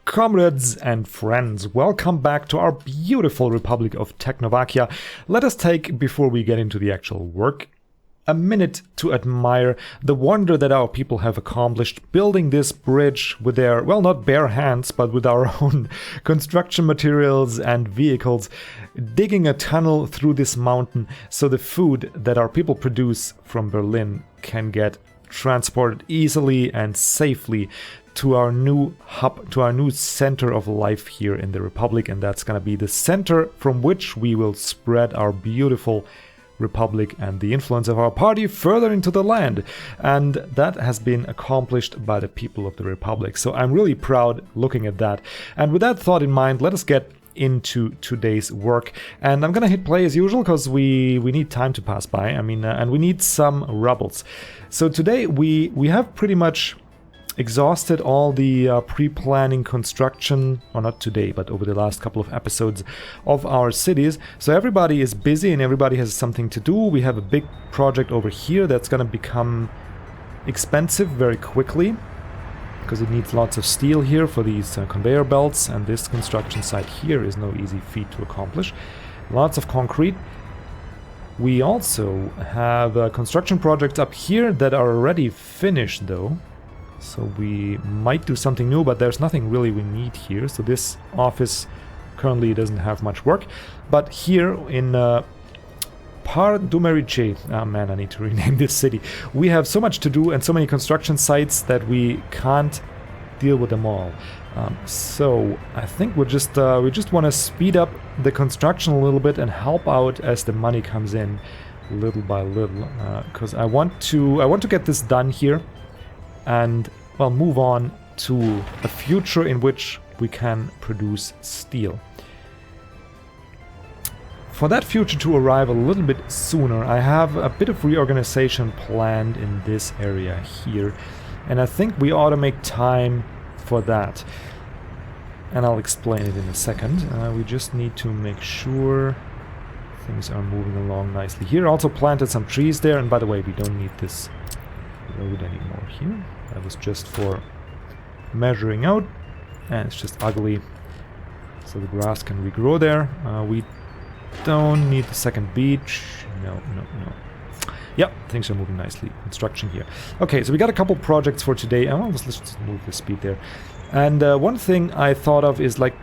Comrades and friends, welcome back to our beautiful Republic of Tecnovakia. Let us take, before we get into the actual work, a minute to admire the wonder that our people have accomplished building this bridge with their, well, not bare hands, but with our own construction materials and vehicles, digging a tunnel through this mountain so the food that our people produce from Berlin can get transported easily and safely to our new hub, to our new center of life here in the Republic, and that's going to be the center from which we will spread our beautiful Republic and the influence of our party further into the land. And that has been accomplished by the people of the Republic. So I'm really proud looking at that. And with that thought in mind, let us get into today's work. And I'm gonna hit play as usual because we need time to pass by. And we need some rubbles. So today we have pretty much exhausted all the pre-planning construction, or not today, but over the last couple of episodes of our cities. So everybody is busy and everybody has something to do. We have a big project over here that's going to become expensive very quickly because it needs lots of steel here for these conveyor belts, and this construction site here is no easy feat to accomplish. Lots of concrete. We also have construction projects up here that are already finished though. So we might do something new, but there's nothing really we need here. So this office currently doesn't have much work. But here in Pardumerice, oh man, I need to rename this city. We have so much to do and so many construction sites that we can't deal with them all. So I think we just want to speed up the construction a little bit and help out as the money comes in, little by little, because I want to get this done here. And, well, move on to a future in which we can produce steel. For that future to arrive a little bit sooner, I have a bit of reorganization planned in this area here. And I think we ought to make time for that. And I'll explain it in a second. We just need to make sure things are moving along nicely here. Also planted some trees there, and by the way, we don't need this road anymore here. That was just for measuring out, and it's just ugly, so the grass can regrow there. We don't need the second beach. No. Yep, things are moving nicely. Construction here. Okay, so we got a couple projects for today. Let's just move the speed there. And one thing I thought of is, like,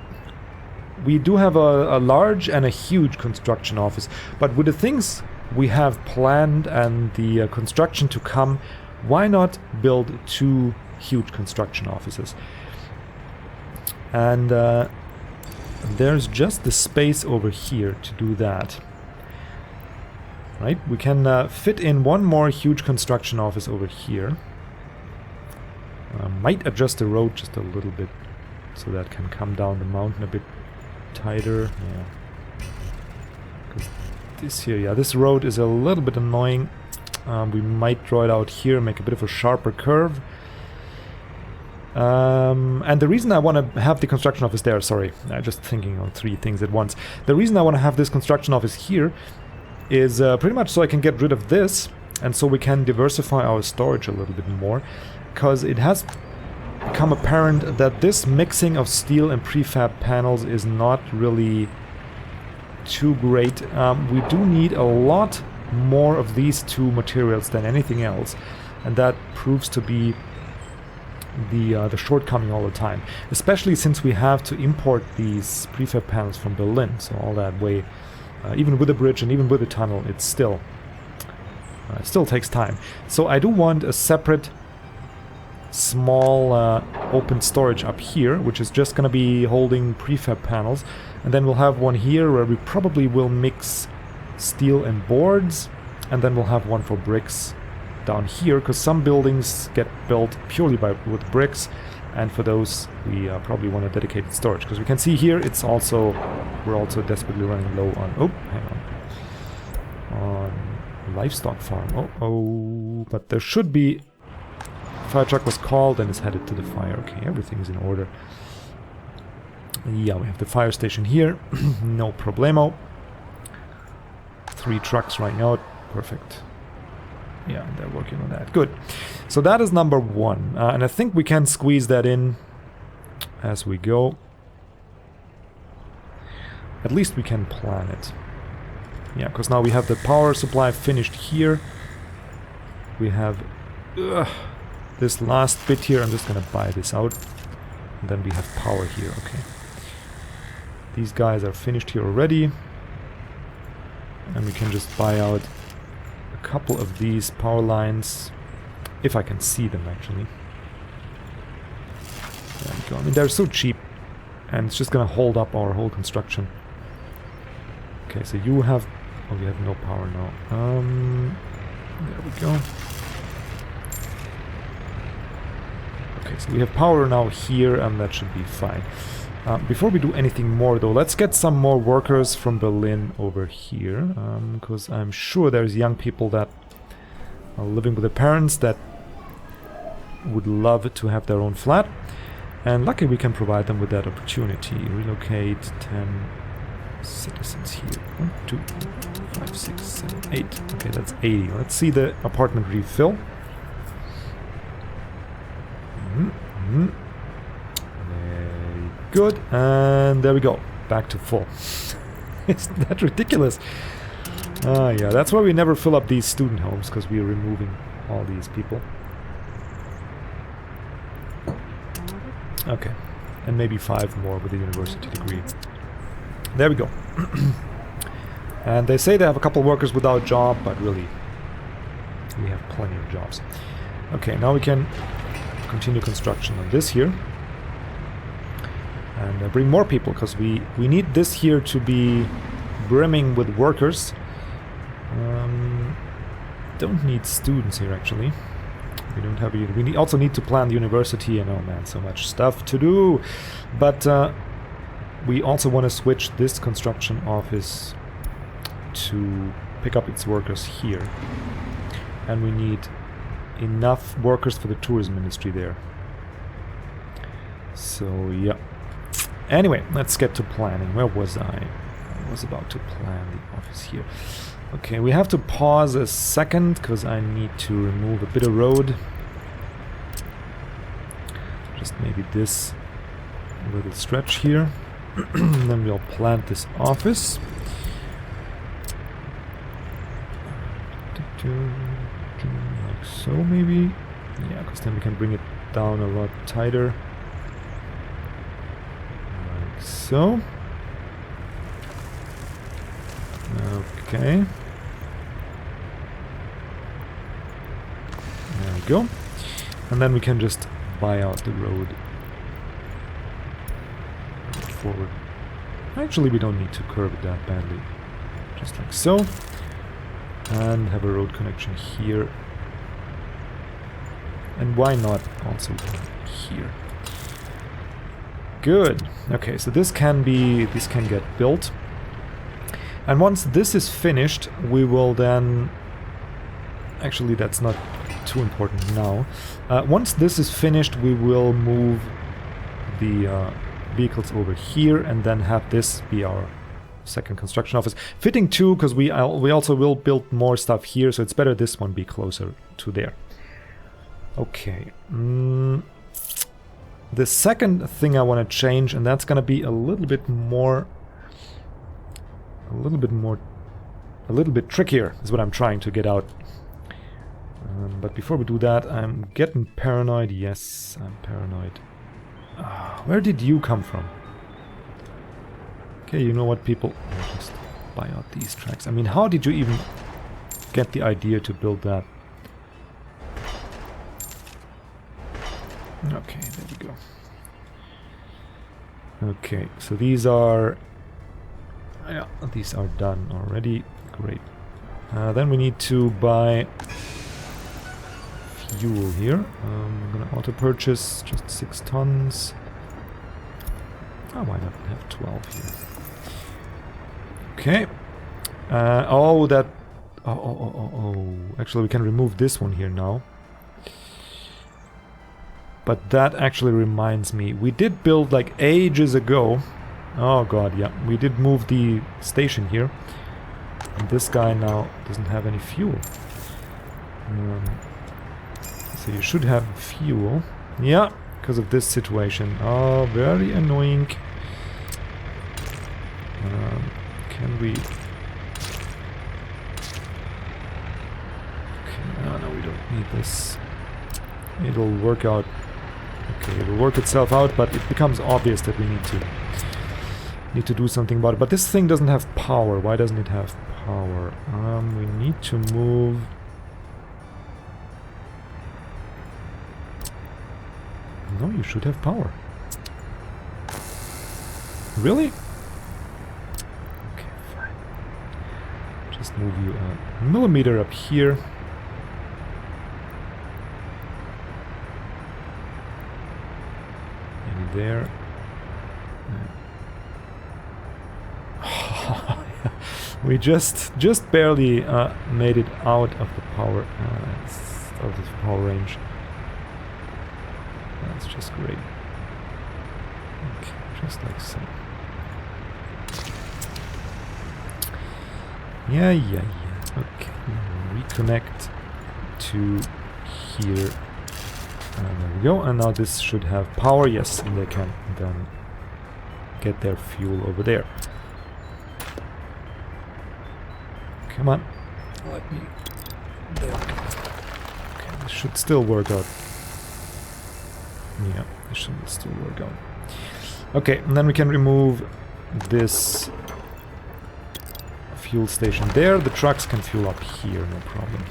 we do have a large and a huge construction office, but with the things we have planned and the construction to come, why not build two huge construction offices? And there's just the space over here to do that. Right? We can fit in one more huge construction office over here. Might adjust the road just a little bit so that can come down the mountain a bit tighter. Yeah. 'Cause this here, yeah, this road is a little bit annoying. We might draw it out here, make a bit of a sharper curve. And the reason I want to have the construction office there, sorry, I'm just thinking on three things at once. The reason I want to have this construction office here is pretty much so I can get rid of this, and so we can diversify our storage a little bit more, because it has become apparent that this mixing of steel and prefab panels is not really too great. We do need a lot more of these two materials than anything else, and that proves to be the shortcoming all the time, especially since we have to import these prefab panels from Berlin. So all that way, even with the bridge and even with the tunnel, it still takes time. So I do want a separate small open storage up here, which is just going to be holding prefab panels, and then we'll have one here where we probably will mix steel and boards, and then we'll have one for bricks down here, because some buildings get built purely with bricks, and for those we probably want a dedicated storage, because we can see here we're also desperately running low on livestock farm. But there should be. Fire truck was called and is headed to the fire. Okay, everything's in order. Yeah, we have the fire station here. No problemo. 3 trucks right now. Perfect. Yeah, they're working on that. Good. So that is number 1. And I think we can squeeze that in as we go. At least we can plan it. Yeah, because now we have the power supply finished here. We have this last bit here. I'm just gonna buy this out. And then we have power here, okay. These guys are finished here already. And we can just buy out a couple of these power lines. If I can see them, actually. There we go. I mean, they're so cheap. And it's just gonna hold up our whole construction. Okay, so you have... Oh, we have no power now. There we go. Okay, so we have power now here, and that should be fine. Before we do anything more, though, let's get some more workers from Berlin over here. Because I'm sure there's young people that are living with their parents that would love to have their own flat. And luckily we can provide them with that opportunity. Relocate 10 citizens here. 1, 2, 5, 6, 7, 8. Okay, that's 80. Let's see the apartment refill. Very good. And there we go. Back to full. Isn't that ridiculous? Yeah, that's why we never fill up these student homes, because we are removing all these people. Okay. And maybe 5 more with a university degree. There we go. And they say they have a couple workers without a job, but really, we have plenty of jobs. Okay, now we can continue construction on this here. And bring more people, because we need this here to be brimming with workers. Don't need students here, actually. We don't have a... We also need to plan the university, and oh man, so much stuff to do. But we also want to switch this construction office to pick up its workers here. And we need enough workers for the tourism industry there. So, yeah. Anyway, let's get to planning. Where was I? I was about to plan the office here. Okay, we have to pause a second, because I need to remove a bit of road. Just maybe this little stretch here. Then we'll plant this office. Like so, maybe? Yeah, because then we can bring it down a lot tighter. Like so. Okay. There we go. And then we can just buy out the road forward. Actually, we don't need to curve it that badly. Just like so. And have a road connection here. And why not also here? Good. Okay, so this can get built. And once this is finished, we will then... Actually, that's not too important now. Once this is finished, we will move the vehicles over here and then have this be our second construction office. Fitting 2, because we also will build more stuff here, so it's better this one be closer to there. Okay. The second thing I want to change, and that's going to be a little bit trickier, is what I'm trying to get out. But before we do that, I'm getting paranoid. Yes, I'm paranoid. Where did you come from? Okay, you know what, people? I'll just buy out these tracks. I mean, how did you even get the idea to build that? Okay, there we go. Okay, so these are... Yeah, these are done already. Great. Then we need to buy fuel here. I'm gonna auto purchase just 6 tons. Oh, why not have 12 here? Okay. Oh, that... Oh. Actually, we can remove this one here now. But that actually reminds me. We did build, like, ages ago. Oh, God, yeah. We did move the station here. And this guy now doesn't have any fuel. So you should have fuel. Yeah, because of this situation. Oh, very annoying. Can we... Okay, no, we don't need this. It'll work out. Okay, it'll work itself out, but it becomes obvious that we need to do something about it. But this thing doesn't have power. Why doesn't it have power? We need to move... No, you should have power. Really? Okay, fine. Just move you a millimeter up here. Maybe there. We just barely made it out of the power, out of the power range. That's just great. Okay, just like so. Yeah. Okay, reconnect to here. And there we go. And now this should have power. Yes, and they can then get their fuel over there. Come on. Let me... There. Okay, this should still work out. Yeah, this should still work out. Okay, and then we can remove this fuel station there. The trucks can fuel up here, no problem.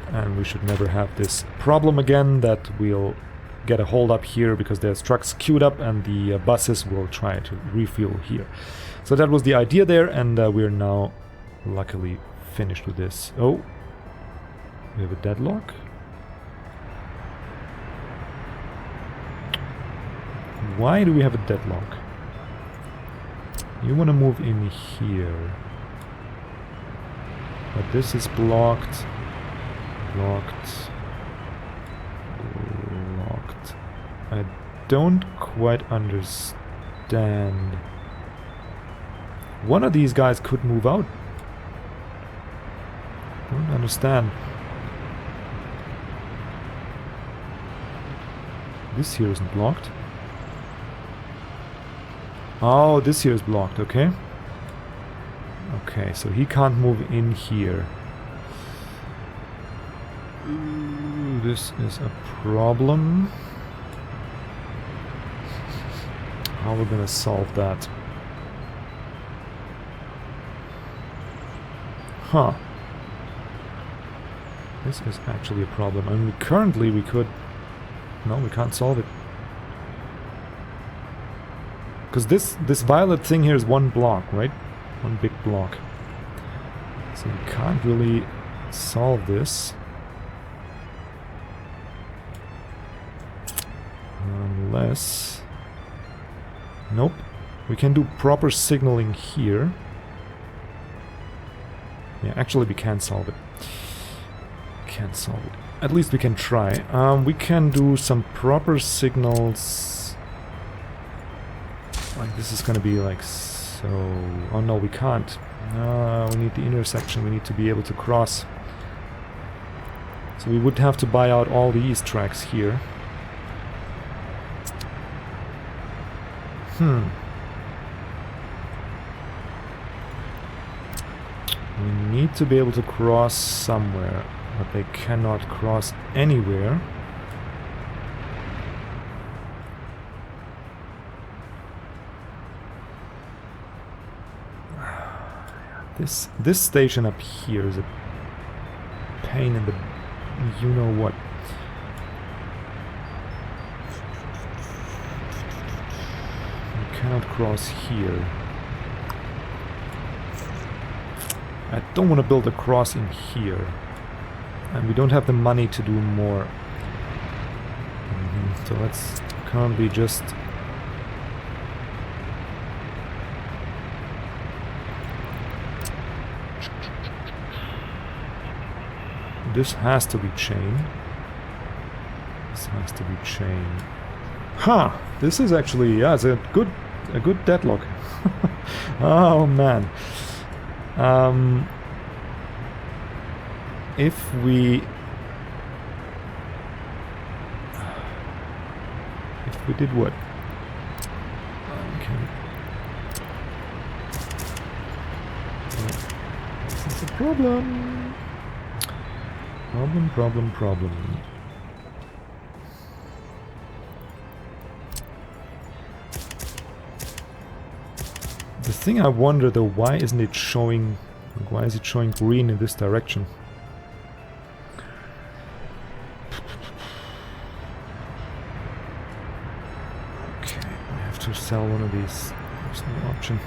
And we should never have this problem again that we'll get a hold up here because there's trucks queued up and the buses will try to refuel here. So that was the idea there, and we're now luckily finished with this. Oh, we have a deadlock. Why do we have a deadlock? You want to move in here. But this is blocked. Blocked. I don't quite understand. One of these guys could move out. I don't understand. This here isn't blocked. Oh, this here is blocked, okay. Okay, so he can't move in here. Ooh, this is a problem. How are we gonna solve that? Huh. This is actually a problem. I mean, currently we could... No, we can't solve it. Because this violet thing here is one block, right? One big block. So we can't really solve this. Unless... Nope. We can do proper signaling here. Yeah, actually we can solve it. Can't solve it. At least we can try. We can do some proper signals. Like this is gonna be like so... Oh no, we can't. We need the intersection. We need to be able to cross. So we would have to buy out all these tracks here. We need to be able to cross somewhere, but they cannot cross anywhere. This station up here is a pain in the you-know-what. We cannot cross here. I don't want to build a cross in here. And we don't have the money to do more. So let's currently just... This has to be chain. This has to be chain. Huh! This is actually, yeah, it's a good deadlock. Oh man. If we did what? Okay. This is a problem. Problem. The thing I wonder though, why isn't it showing, like, why is it showing green in this direction? Okay, I have to sell one of these. There's no option.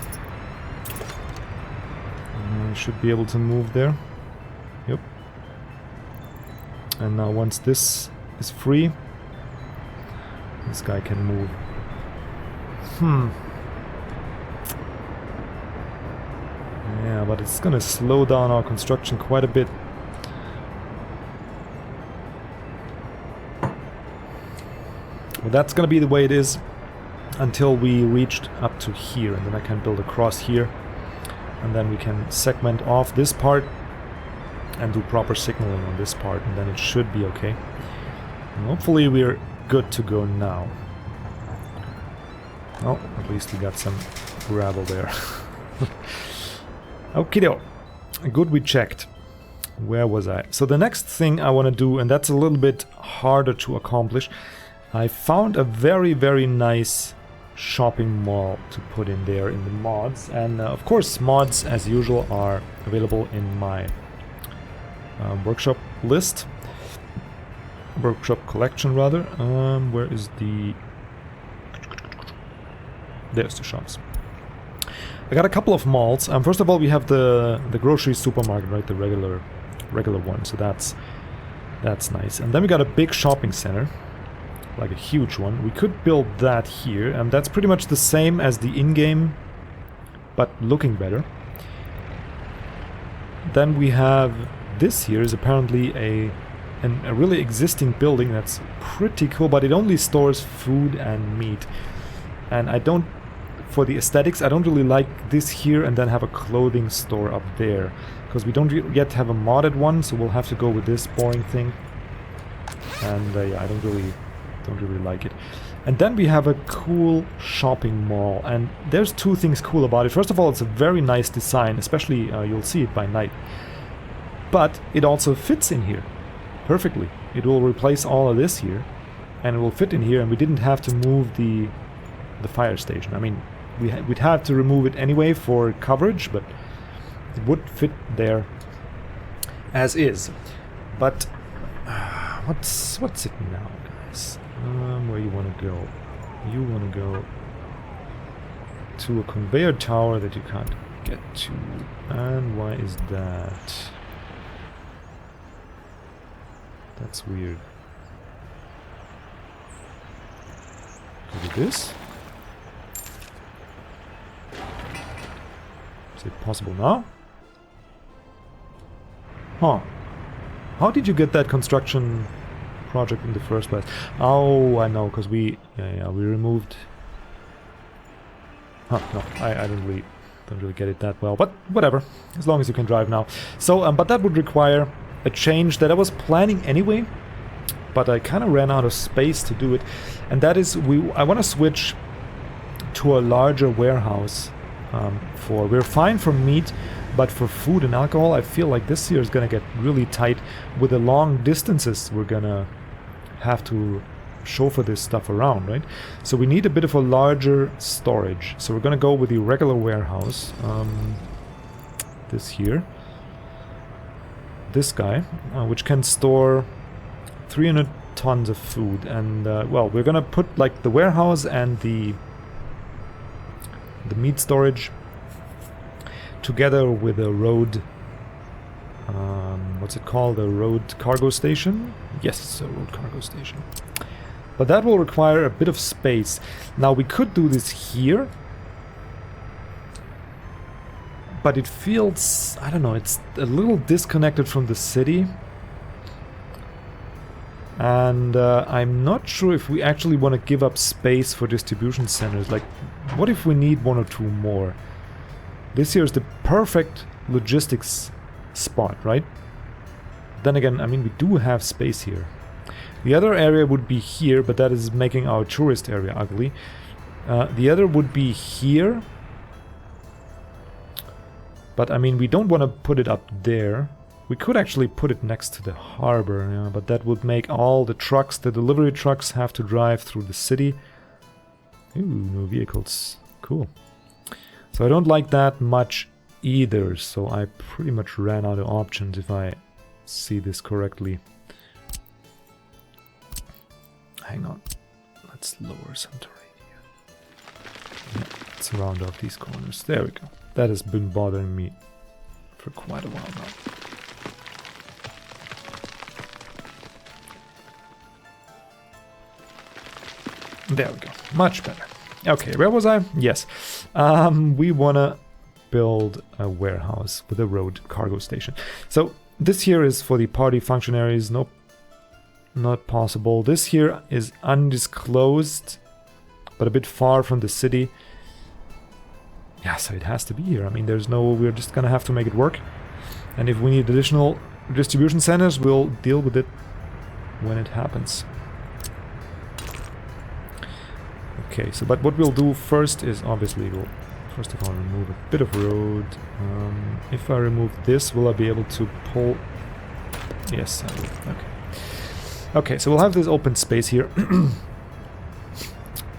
I should be able to move there. Yep. And now once this is free, this guy can move. Yeah, but it's gonna slow down our construction quite a bit. But that's gonna be the way it is until we reached up to here, and then I can build across here, and then we can segment off this part and do proper signaling on this part, and then it should be okay. And hopefully we're good to go now. Oh, at least we got some gravel there. Okie good, we checked. Where was I? So the next thing I want to do, and that's a little bit harder to accomplish, I found a very, very nice shopping mall to put in there in the mods. And of course, mods, as usual, are available in my workshop list. Workshop collection, rather. Where is the... There's the shops. I got a couple of malls. First of all, we have the grocery supermarket, right? The regular one. So that's nice. And then we got a big shopping center, like a huge one. We could build that here, and that's pretty much the same as the in-game, but looking better. Then we have this here is apparently a really existing building that's pretty cool, but it only stores food and meat. And I don't, for the aesthetics, I don't really like this here and then have a clothing store up there, because we don't yet have a modded one, so we'll have to go with this boring thing. And yeah, I don't really like it. And then we have a cool shopping mall, and there's two things cool about it. First of all, it's a very nice design, especially you'll see it by night. But it also fits in here perfectly. It will replace all of this here, and it will fit in here, and we didn't have to move the fire station. I mean, we'd have to remove it anyway for coverage, but it would fit there as is. But what's it now, guys? Where you want to go? You want to go to a conveyor tower that you can't get to. And why is that? That's weird. Look at this. Is it possible now? Huh. How did you get that construction project in the first place? Oh, I know, because we removed... Huh, no, I don't really get it that well, but whatever, as long as you can drive now. So, but that would require a change that I was planning anyway, but I kind of ran out of space to do it, and that is I want to switch to a larger warehouse. We're fine for meat, but for food and alcohol, I feel like this year is gonna get really tight with the long distances we're gonna have to chauffeur this stuff around, right? So we need a bit of a larger storage. So we're gonna go with the regular warehouse. This here. This guy, which can store 300 tons of food. And, well, we're gonna put, like, the warehouse and the meat storage together with a road, what's it called, a road cargo station? Yes, a road cargo station. But that will require a bit of space. Now we could do this here, but it feels, I don't know, it's a little disconnected from the city. And I'm not sure if we actually want to give up space for distribution centers. Like, what if we need one or two more? This here is the perfect logistics spot, right? Then again, I mean, we do have space here. The other area would be here, but that is making our tourist area ugly. The other would be here. But I mean, we don't want to put it up there. We could actually put it next to the harbor, yeah, but that would make all the trucks, the delivery trucks, have to drive through the city. Ooh, no vehicles. Cool. So I don't like that much either, so I pretty much ran out of options if I see this correctly. Hang on. Let's lower some terrain here. Yeah, let's round off these corners. There we go. That has been bothering me for quite a while now. There we go. Much better. Okay, where was I? Yes. We want to build a warehouse with a road cargo station. So this here is for the party functionaries. Nope. Not possible. This here is undisclosed, but a bit far from the city. Yeah, so it has to be here. I mean, there's no... We're just gonna have to make it work. And if we need additional distribution centers, we'll deal with it when it happens. Okay, so but what we'll do first is obviously we'll first of all remove a bit of road. If I remove this, will I be able to pull? Yes, I will. Okay. Okay, so we'll have this open space here.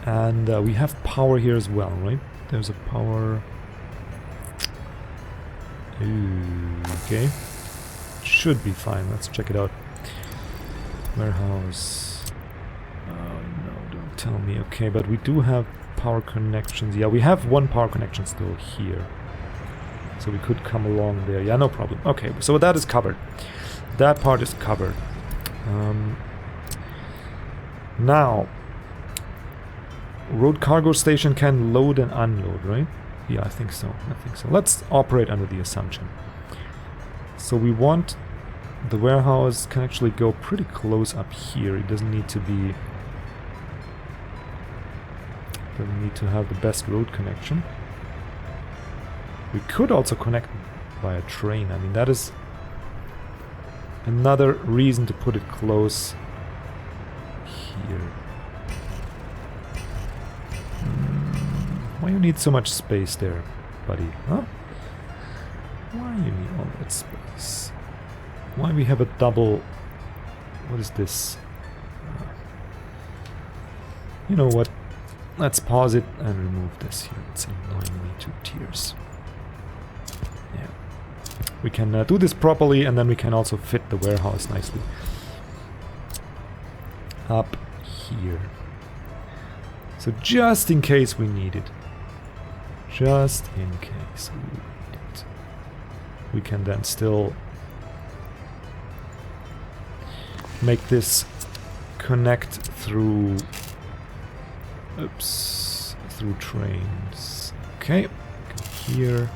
And we have power here as well, right? There's a power... Ooh, okay. Should be fine. Let's check it out. Warehouse... Tell me, okay, but we do have power connections. Yeah, we have one power connection still here. So we could come along there. Yeah, no problem. Okay, so that is covered. That part is covered. Now, road cargo station can load and unload, right? Yeah, I think so. I think so. Let's operate under the assumption. So we want the warehouse can actually go pretty close up here. It doesn't need to be... Doesn't need to have the best road connection. We could also connect via train. I mean, that is another reason to put it close here. Why you need so much space there, buddy? Huh? Why you need all that space? Why we have a double... What is this? You know what? Let's pause it and remove this here. It's annoying me to tears. Yeah. We can do this properly, and then we can also fit the warehouse nicely. Up here. So just in case we need it. Just in case we need it. We can then still make this connect through... Oops, through trains. Okay, go here,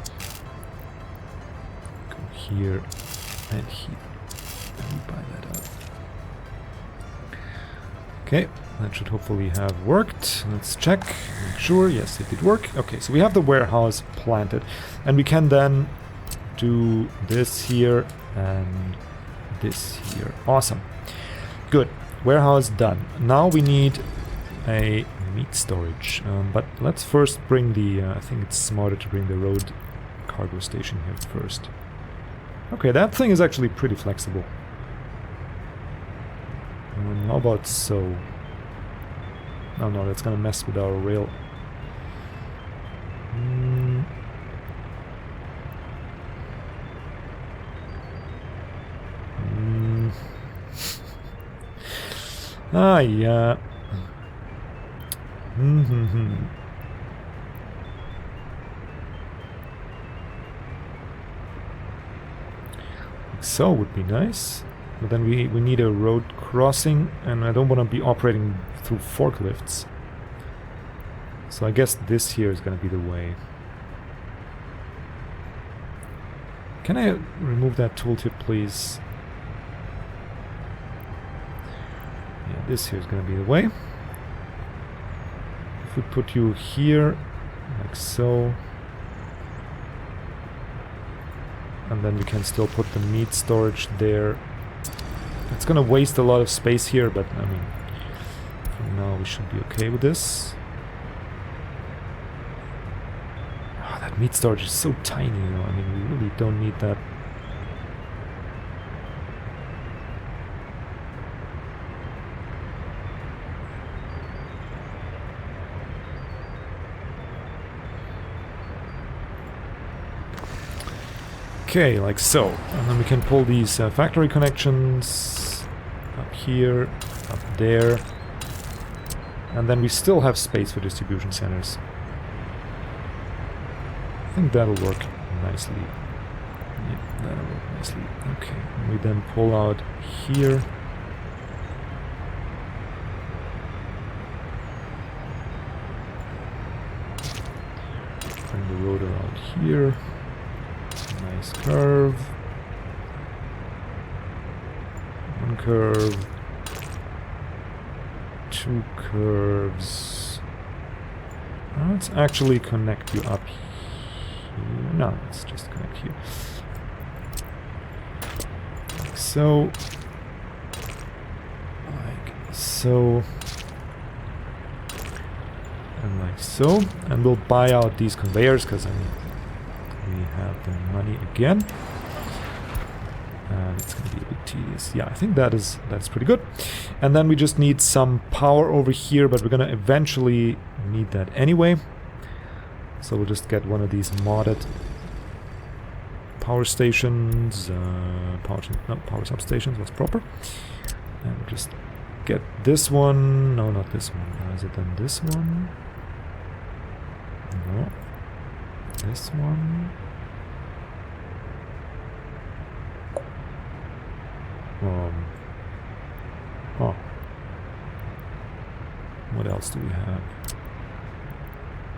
and here. And we buy that out. Okay, that should hopefully have worked. Let's check, make sure. Yes, it did work. Okay, so we have the warehouse planted, and we can then do this here and this here. Awesome. Good. Warehouse done. Now we need a meat storage, but let's first bring the I think it's smarter to bring the road cargo station here first. Okay, that thing is actually pretty flexible. How about so? Oh no, that's gonna mess with our rail. Ah, yeah. So would be nice, but then we need a road crossing, and I don't want to be operating through forklifts. So I guess this here is going to be the way. Can I remove that tooltip, please? Yeah, this here is going to be the way. If we put you here, like so, and then we can still put the meat storage there. It's gonna waste a lot of space here, but I mean, for now we should be okay with this. Oh, that meat storage is so tiny, you know. I mean, we really don't need that. Okay, like so. And then we can pull these factory connections up here, up there. And then we still have space for distribution centers. I think that'll work nicely. Yeah, that'll work nicely. Okay, and we then pull out here. Bring the road around here. Nice curve. One curve. Two curves. Let's actually connect you up here. No, let's just connect here. Like so. Like so. And like so. And we'll buy out these conveyors because I mean, we have the money again. And it's going to be a bit tedious. Yeah, I think that's pretty good. And then we just need some power over here, but we're going to eventually need that anyway. So we'll just get one of these modded power stations. Power substations, what's proper. And we'll just get this one. No, not this one. Is it then this one? No. This one. Oh. What else do we have?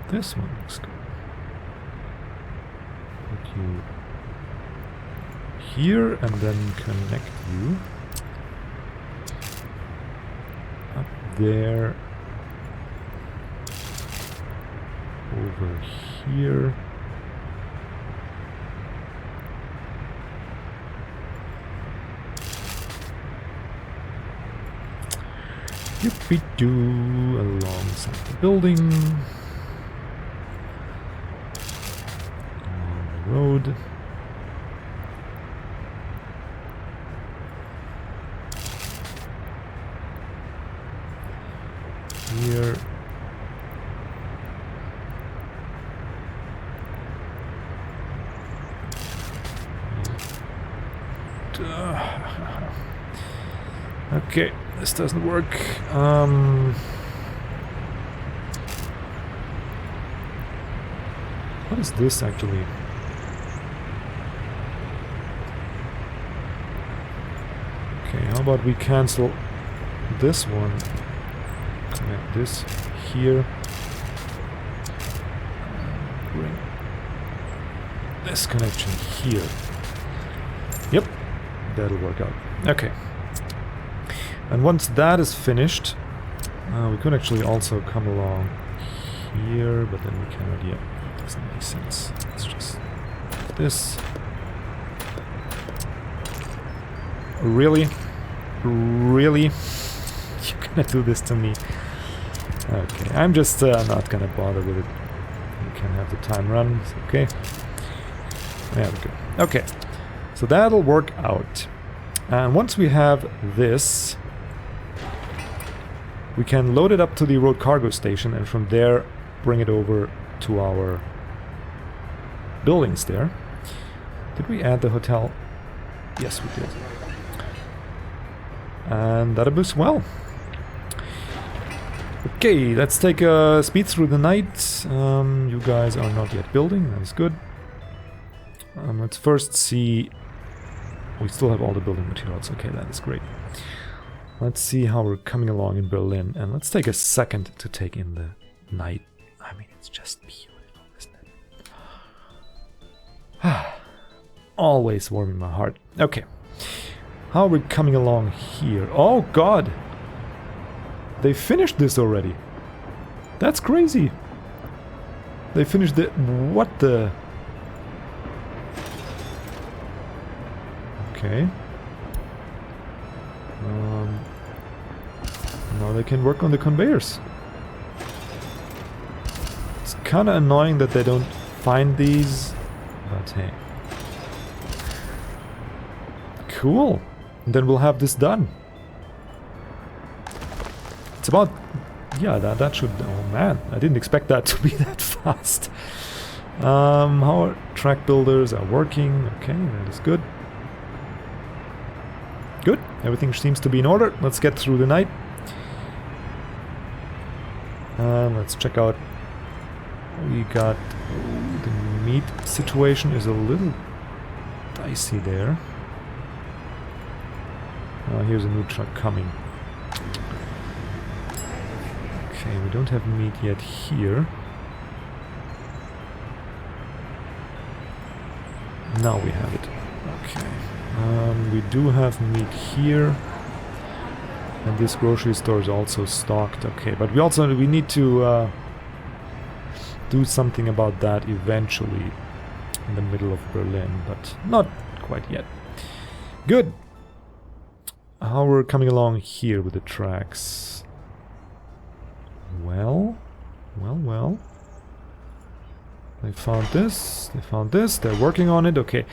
This one looks good. Put you here and then connect you up there. Over here. Yippee-doo, alongside the building. On the road. Here. Okay, this doesn't work. What is this actually? Okay, how about we cancel this one? Connect this here. Bring this connection here. Yep, that'll work out. Okay. And once that is finished, we could actually also come along here, but then we cannot yet. Doesn't make sense. Let's just this. Really? Really? You're gonna do this to me? Okay, I'm just not gonna bother with it. We can have the time run. It's okay. There we go. Okay, so that'll work out. And once we have this, we can load it up to the road cargo station and from there bring it over to our buildings there. Did we add the hotel? Yes, we did. And that'll be well. Okay, let's take a speed through the night. You guys are not yet building, that's good. Let's first see. We still have all the building materials. Okay, that is great. Let's see how we're coming along in Berlin. And let's take a second to take in the night. I mean, it's just beautiful, isn't it? Always warming my heart. Okay. How are we coming along here? Oh, God! They finished this already. That's crazy. They finished the... What the... they can work on the conveyors. It's kind of annoying that they don't find these, but hey. Cool. And then we'll have this done. It's about... yeah, that should... oh man, I didn't expect that to be that fast. How our track builders are working. Okay, that is good. Good. Everything seems to be in order. Let's get through the night. Let's check out... we got... the meat situation is a little dicey there. Here's a new truck coming. Okay, we don't have meat yet here. Now we have it. Okay. We do have meat here. And this grocery store is also stocked. Okay, but we need to do something about that eventually in the middle of Berlin, but not quite yet. Good. How we're coming along here with the tracks? Well. They found this, they're working on it. Okay,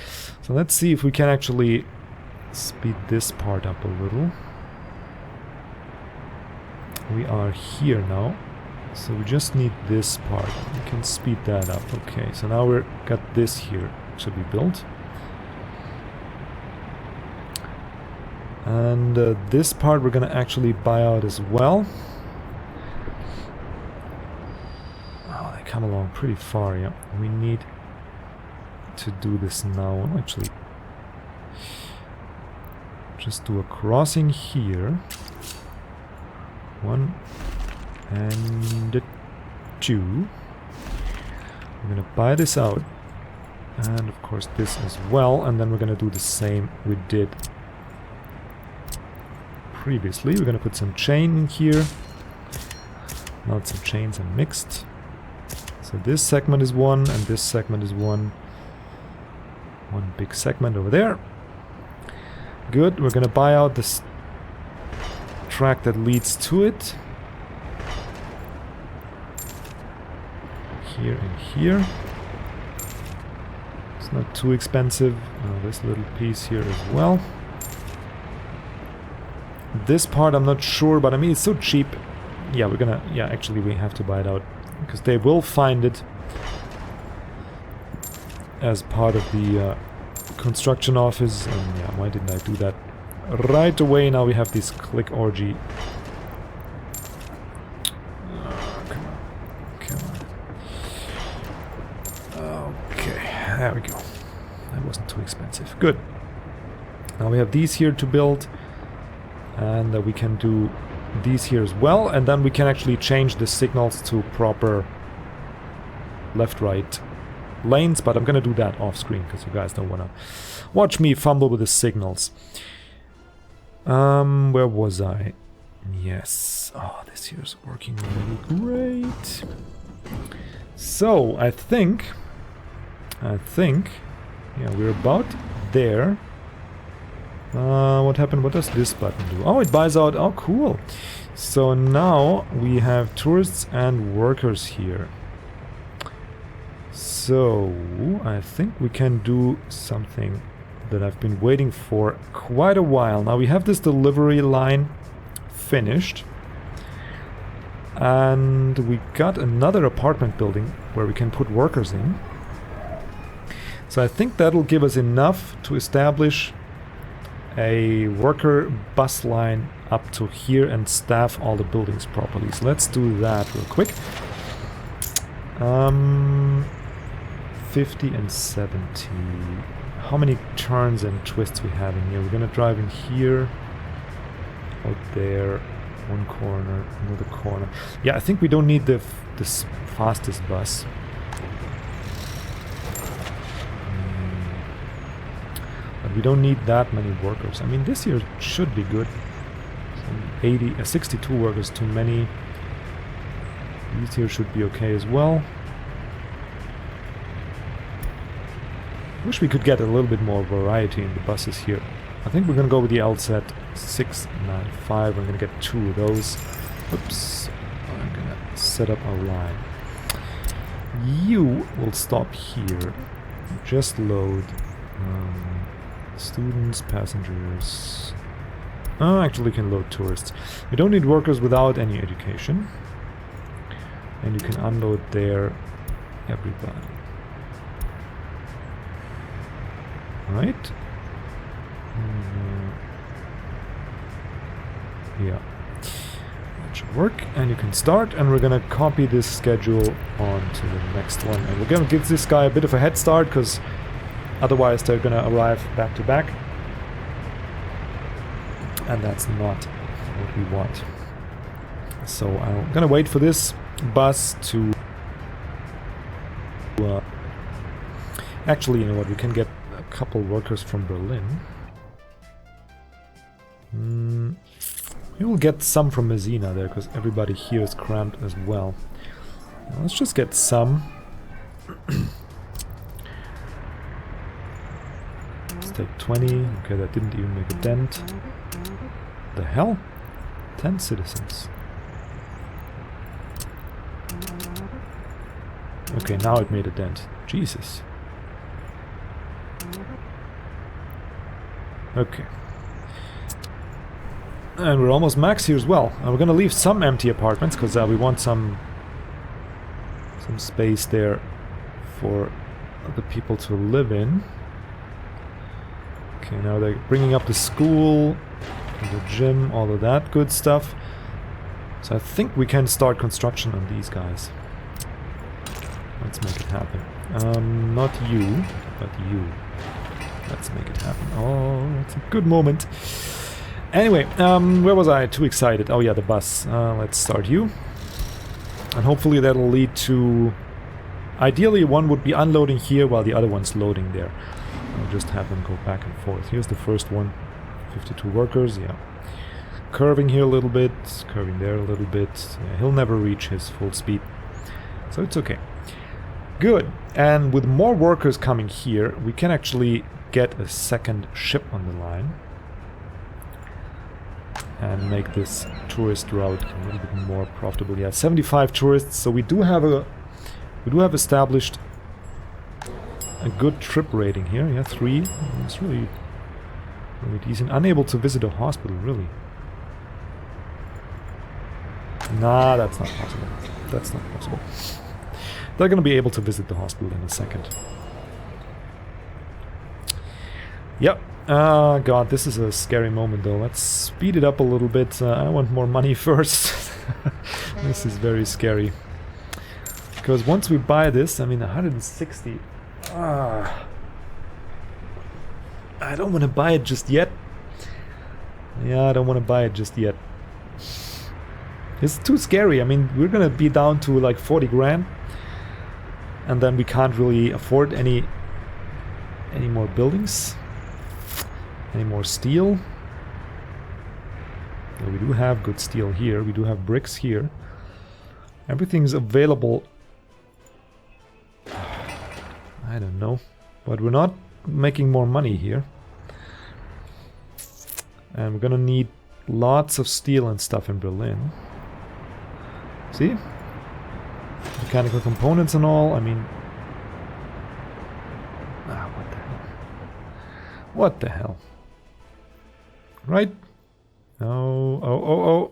so let's see if we can actually speed this part up a little. We are here now, so we just need this part. We can speed that up. Okay, so now we're got this here to be built. And this part we're gonna actually buy out as well. Oh, they come along pretty far, yeah. We need to do this now. Actually, just do a crossing here. 1 and 2. We're gonna buy this out. And of course this as well. And then we're gonna do the same we did previously. We're gonna put some chain in here. Lots of chains are mixed. So this segment is one, and this segment is one. One big segment over there. Good. We're gonna buy out this track that leads to it. Here and here. It's not too expensive. This little piece here as well. This part I'm not sure, but I mean it's so cheap. Yeah, we're gonna... yeah, actually we have to buy it out. Because they will find it as part of the construction office. And yeah, why didn't I do that right away? Now we have this click orgy. Come on. Okay, there we go. That wasn't too expensive. Good. Now we have these here to build. And we can do these here as well, and then we can actually change the signals to proper left-right lanes, but I'm gonna do that off screen because you guys don't wanna watch me fumble with the signals. Where was I? Yes. Oh, this here's working really great. So I think yeah, we're about there. What happened? What does this button do? Oh, it buys out. Oh, cool. So now we have tourists and workers here. So I think we can do something that I've been waiting for quite a while. Now we have this delivery line finished. And we got another apartment building where we can put workers in. So I think that'll give us enough to establish a worker bus line up to here and staff all the buildings properly. So let's do that real quick. 50 and 70. How many turns and twists we have in here? We're gonna drive in here, out there, one corner, another corner. Yeah, I think we don't need this fastest bus. We don't need that many workers. I mean, this here should be good. 62 workers too many. These here should be okay as well. Wish we could get a little bit more variety in the buses here. I think we're gonna go with the LZ 695. We're gonna get 2 of those. Oops. I'm gonna set up our line. You will stop here. Just load students, passengers. Oh, actually, you can load tourists. We don't need workers without any education. And you can unload there everybody. Right? Yeah. That should work. And you can start, and we're gonna copy this schedule onto the next one. And we're gonna give this guy a bit of a head start, because otherwise they're gonna arrive back to back. And that's not what we want. So I'm gonna wait for this bus to... actually, you know what, we can get a couple workers from Berlin. We will get some from Messina there, because everybody here is cramped as well. Now, let's just get some. Let's take 20. Okay, that didn't even make a dent. The hell? 10 citizens. Okay, now it made a dent. Jesus. Okay. And we're almost max here as well. And we're gonna leave some empty apartments, because we want some space there for the people to live in. Okay, now they're bringing up the school, the gym, all of that good stuff. So I think we can start construction on these guys. Let's make it happen. Not you, but you. Let's make it happen. Oh, it's a good moment. Anyway, where was I? Too excited. Oh yeah, the bus. Let's start you. And hopefully that'll lead to... Ideally one would be unloading here while the other one's loading there. I'll just have them go back and forth. Here's the first one. 52 workers, yeah. Curving here a little bit, curving there a little bit. Yeah, he'll never reach his full speed. So it's okay. Good. And with more workers coming here, we can actually get a second ship on the line. And make this tourist route a little bit more profitable. Yeah, 75 tourists, so we do have established a good trip rating here. Yeah, 3. It's really decent. Unable to visit a hospital, really. Nah, that's not possible. That's not possible. They're gonna be able to visit the hospital in a second. Yep. God, this is a scary moment though. Let's speed it up a little bit. I want more money first. This is very scary. Because once we buy this, I mean 160... I don't want to buy it just yet. Yeah, I don't want to buy it just yet. It's too scary. I mean, we're gonna be down to like 40 grand. And then we can't really afford any more buildings. Any more steel? Yeah, we do have good steel here. We do have bricks here. Everything's available. I don't know. But we're not making more money here. And we're gonna need lots of steel and stuff in Berlin. See? Mechanical components and all. I mean... what the hell? What the hell? Right? Oh.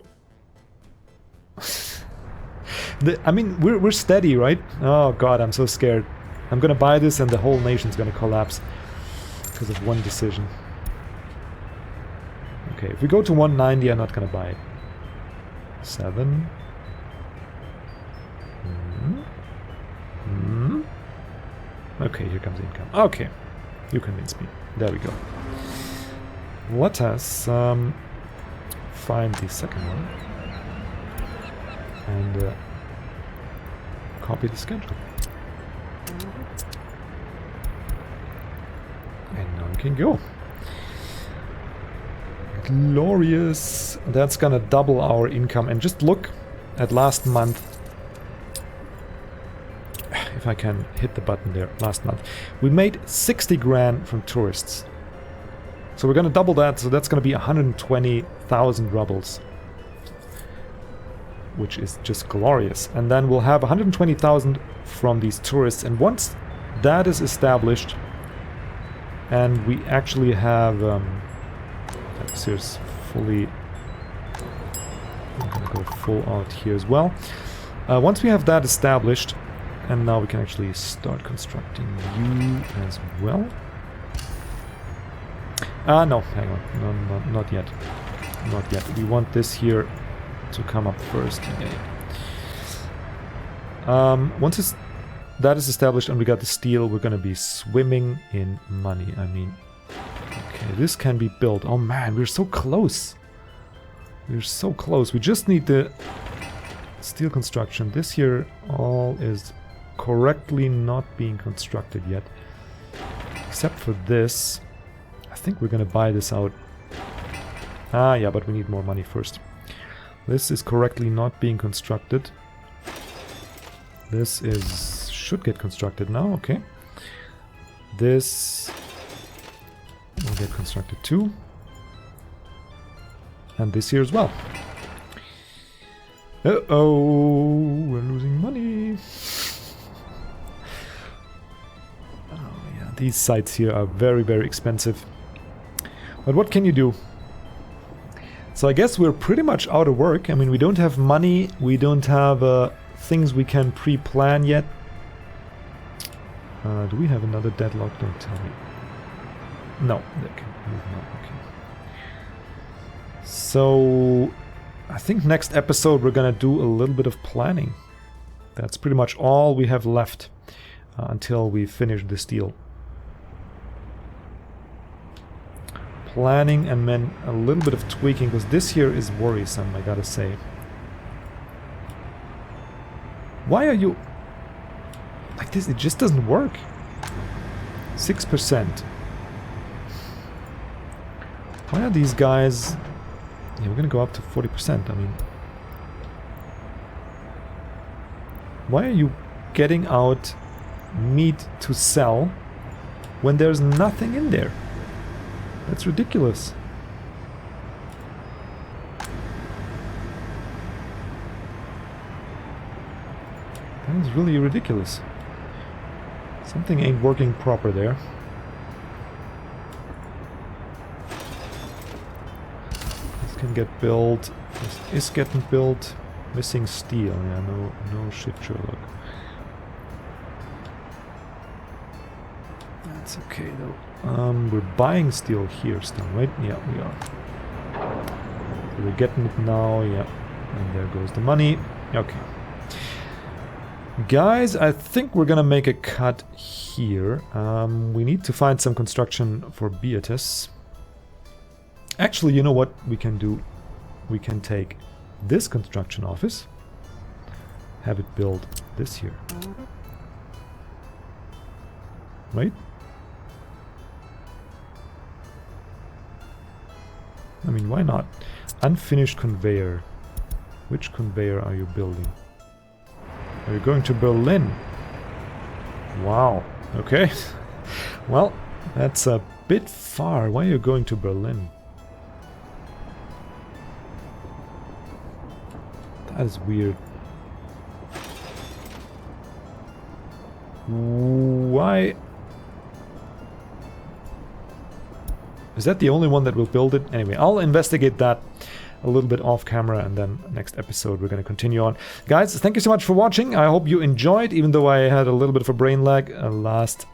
I mean, we're steady, right? Oh god, I'm so scared. I'm gonna buy this and the whole nation's gonna collapse because of one decision. Okay, if we go to 190, I'm not gonna buy it. 7. Okay, here comes income. Okay, you convinced me. There we go. Let us find the second one and copy the schedule. And now we can go. Glorious. That's gonna double our income. And just look at last month. If I can hit the button there. Last month. We made 60 grand from tourists. So we're gonna double that. So that's gonna be 120,000 rubles. which is just glorious. And then we'll have 120,000 from these tourists. And once that is established, and we actually have here's fully, I'm gonna go full out here as well. Once we have that established, and now we can actually start constructing you as well. No, hang on, no, not yet, not yet. We want this here to come up first. Yeah. Once that is established and we got the steel, we're gonna be swimming in money. I mean, okay, this can be built. Oh man, we're so close. We're so close. We just need the steel construction. This here all is correctly not being constructed yet, except for this. I think we're gonna buy this out. Ah, yeah, but we need more money first. This is correctly not being constructed. This should get constructed now, okay. This will get constructed too. And this here as well. Uh-oh, we're losing money. Oh yeah, these sites here are very, very expensive. But what can you do? So I guess we're pretty much out of work. I mean, we don't have money, we don't have things we can pre-plan yet. Do we have another deadlock? Don't tell me. No, okay. Okay. So I think next episode we're gonna do a little bit of planning. That's pretty much all we have left until we finish this deal. Planning and then a little bit of tweaking, because this here is worrisome, I gotta say. Why are you like this? It just doesn't work. 6%. Why are these guys... Yeah, we're gonna go up to 40%, I mean... Why are you getting out meat to sell when there's nothing in there? That's ridiculous. That is really ridiculous. Something ain't working proper there. This can get built. This is getting built. Missing steel. Yeah, no shit, Sherlock. That's okay though. We're buying steel here still, right? Yeah, we are. So we're getting it now, yeah. And there goes the money. Okay. Guys, I think we're gonna make a cut here. We need to find some construction for Beatrice. Actually, you know what we can do? We can take this construction office, have it build this here. Right? I mean, why not? Unfinished conveyor. Which conveyor are you building? Are you going to Berlin? Wow. Okay. Well, that's a bit far. Why are you going to Berlin? That is weird. Why? Is that the only one that will build it? Anyway, I'll investigate that a little bit off camera, and then next episode we're going to continue on. Guys, thank you so much for watching. I hope you enjoyed, even though I had a little bit of a brain lag last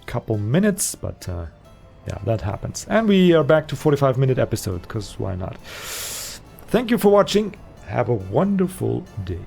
couple minutes, but yeah, that happens. And we are back to 45-minute episode, because why not? Thank you for watching. Have a wonderful day.